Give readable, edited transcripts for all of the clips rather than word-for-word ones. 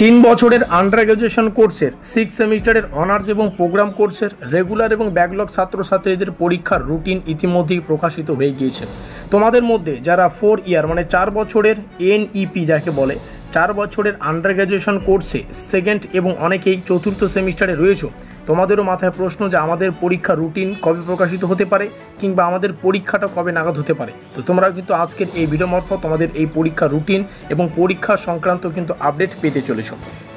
তিন বছরের under graduation কোর্সের 6 সেমিস্টারের অনার্স এবং প্রোগ্রাম কোর্সের রেগুলার এবং ব্যাকলগ ছাত্রছাত্রীদের পরীক্ষার রুটিন ইতিমধ্যেই প্রকাশিত হয়ে গিয়েছে। তোমাদের মধ্যে যারা 4 ইয়ার মানে 4 বছরের এনইপি যাকে বলে 4 বছরের আন্ডার গ্র্যাজুয়েশন কোর্সে সেকেন্ড এবং অনেকেই চতুর্থ সেমিস্টারে রয়েছে, তোমাদেরও মাথায় প্রশ্ন যে আমাদের পরীক্ষার রুটিন কবে প্রকাশিত হতে পারে কিংবা আমাদের পরীক্ষাটা কবে নাগাদ হতে পারে। তো তোমরা কিন্তু আজকের এই ভিডিও মারফত তোমাদের এই পরীক্ষার রুটিন এবং পরীক্ষা সংক্রান্ত কিন্তু আপডেট পেতে চলেছো।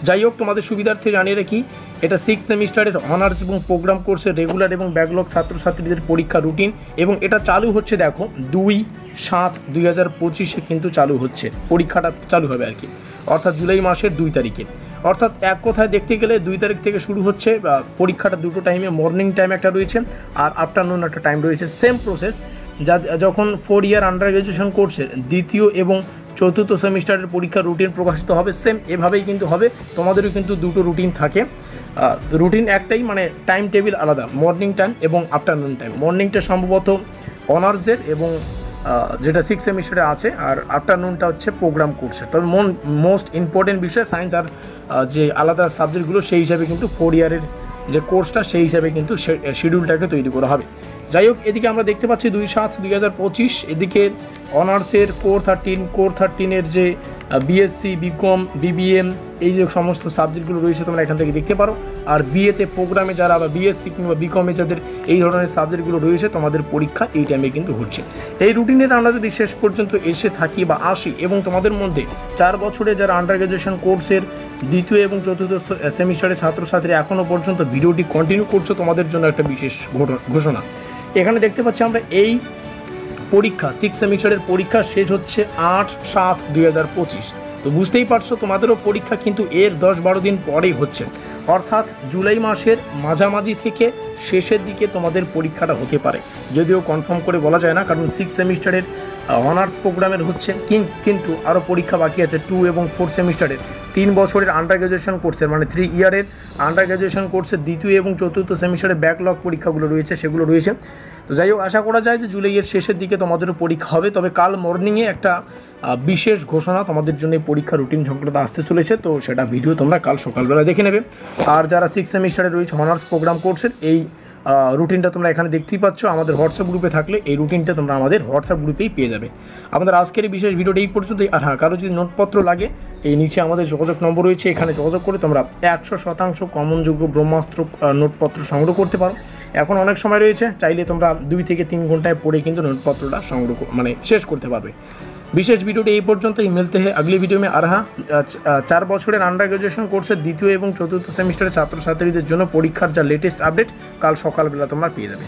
যাই হোক, তোমাদের সুবিধার্থে জানিয়ে রাখি, এটা 6 সেমিস্টারের অনার্স এবং প্রোগ্রাম কোর্সের রেগুলার এবং ব্যাকলগ ছাত্রছাত্রীদের পরীক্ষা রুটিন, এবং এটা চালু হচ্ছে দেখো 2/7/2025 কিন্তু চালু হচ্ছে, পরীক্ষাটা চালু হবে আর কি, অর্থাৎ জুলাই মাসের 2 তারিখে। অর্থাৎ এক কথায় দেখতে গেলে 2 তারিখ থেকে শুরু হচ্ছে পরীক্ষাটা। দুটো টাইমে, মর্নিং টাইম একটা রয়েছে আর আফটারনুন একটা টাইম রয়েছে। সেম প্রসেস যখন 4 ইয়ার আন্ডার গ্র্যাজুয়েশন কোর্সের দ্বিতীয় এবং চতুর্থ সেমিস্টারের পরীক্ষার রুটিন প্রকাশিত হবে, সেম এভাবেই কিন্তু হবে। তোমাদেরও কিন্তু দুটো রুটিন থাকে, রুটিন একটাই, মানে টাইম টেবিল আলাদা, মর্নিং টাইম এবং আফটারনুন টাইম। মর্নিংটা সম্ভবত অনার্সদের এবং যেটা 6 সেমিস্টারে আছে, আর আফটারনুনটা হচ্ছে প্রোগ্রাম কোর্সের। তবে মোস্ট ইম্পর্টেন্ট বিষয় সায়েন্স আর যে আলাদা সাবজেক্টগুলো, সেই হিসাবে কিন্তু 4 ইয়ারের যে কোর্সটা সেই হিসাবে কিন্তু শিডিউলটাকে তৈরি করা হবে। যাই হোক, এদিকে আমরা দেখতে পাচ্ছি 2/7/2025, এদিকে অনার্সের কোর 13 যে বিএসসি, বিকম, বিবিএম, এই যে সমস্ত সাবজেক্টগুলো রয়েছে তোমরা এখান থেকে দেখতে পারো। আর বিএতে প্রোগ্রামে যারা বা বিএসসি কিংবা বিকমে যাদের এই ধরনের সাবজেক্টগুলো রয়েছে, তোমাদের পরীক্ষা এই টাইমে কিন্তু হচ্ছে। এই রুটিনের আমরা যদি শেষ পর্যন্ত এসে থাকি বা আসি, এবং তোমাদের মধ্যে 4 বছরে যারা আন্ডার গ্র্যাজুয়েশন কোর্সের দ্বিতীয় এবং চতুর্থ সেমিস্টারের ছাত্রছাত্রী এখনও পর্যন্ত ভিডিওটি কন্টিনিউ করছো, তোমাদের জন্য একটা বিশেষ ঘোষণা। এখানে দেখতে পাচ্ছি আমরা এই পরীক্ষা 6 সেমিস্টারের পরীক্ষা শেষ হচ্ছে 8/7/2025। তো বুঝতেই পারছো তোমাদেরও পরীক্ষা কিন্তু এর 10-12 দিন পরেই হচ্ছে, অর্থাৎ জুলাই মাসের মাঝামাঝি থেকে শেষের দিকে তোমাদের পরীক্ষাটা হতে পারে, যদিও কনফার্ম করে বলা যায় না, কারণ 6 সেমিস্টারের অনার্স প্রোগ্রামের হচ্ছে, কিন্তু আরও পরীক্ষা বাকি আছে 2 এবং 4 সেমিস্টারের 3 বছরের আন্ডার গ্র্যাজুয়েশন কোর্সের, মানে 3 ইয়ারের আন্ডার গ্র্যাজুয়েশন কোর্সের দ্বিতীয় এবং চতুর্থ সেমিস্টারের ব্যাকলগ পরীক্ষাগুলো রয়েছে, সেগুলো রয়েছে। তো যাই হোক, আশা করা যায় যে জুলাইয়ের শেষের দিকে তোমাদেরও পরীক্ষা হবে। তবে কাল মর্নিংয়ে একটা বিশেষ ঘোষণা তোমাদের জন্য পরীক্ষা রুটিন সংক্রান্ত আসতে চলেছে, তো সেটা ভিডিও তোমরা কাল সকালবেলা দেখে নেবে। আর যারা 6 সেমিস্টারে রয়েছে অনার্স প্রোগ্রাম কোর্সের, এই রুটিনটা তোমরা এখানে দেখতেই পাচ্ছ। আমাদের হোয়াটসঅ্যাপ গ্রুপে থাকলে এই রুটিনটা তোমরা আমাদের হোয়াটসঅ্যাপ গ্রুপেই পেয়ে যাবে। আমাদের আজকের এই বিশেষ ভিডিওটা এই পর্যন্তই। আর হ্যাঁ, কারো যদি নোটপত্র লাগে, এই নিচে আমাদের যোগাযোগ নম্বর রয়েছে, এখানে যোগাযোগ করে তোমরা 100% কমনযোগ্য ব্রহ্মাস্ত্র নোটপত্র সংগ্রহ করতে পারো। এখন অনেক সময় রয়েছে, চাইলে তোমরা 2 থেকে 3 ঘন্টায় পড়ে কিন্তু নোটপত্রটা সংগ্রহ শেষ করতে পারবে। विशेष वीडियोटी এই পর্যন্তই। मिलते हैं अगली वीडियो में। আর হ্যাঁ, 4 বছরের আন্ডার গ্র্যাজুয়েশন কোর্সের দ্বিতীয় এবং চতুর্থ সেমিস্টারের ছাত্রছাত্রীদের জন্য পরীক্ষার যা লেটেস্ট আপডেট কাল সকালবেলা তোমরা পেয়ে যাবে।